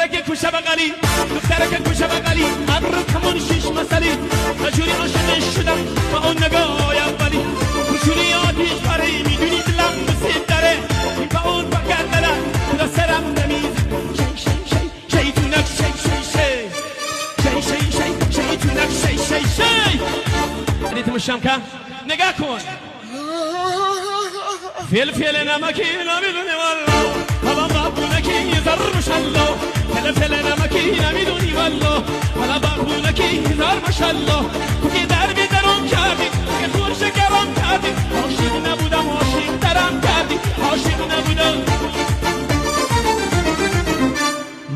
دخترک کوچه بغلی دخترک کوچه بغلی ابرو کمون شیش مسئله نجوری عاشقش شدم با اون نگاه اولی کوچولی آتیش پاره میدونی دلم بسید داره با اون فقط دلم خدا سرم نمیز شیطونک شیطونک شی ریتم شمکه نگاه کن فلفل نمکی نمیدونی والا حالا بابونکی زر مشالله فلفل نمکی نمیدونی والا حالا بابونکی زر مشالله تو که در بیدرم کردی که خور شکرم کردی عاشق نبودم عاشق ترم کردی عاشق نبودم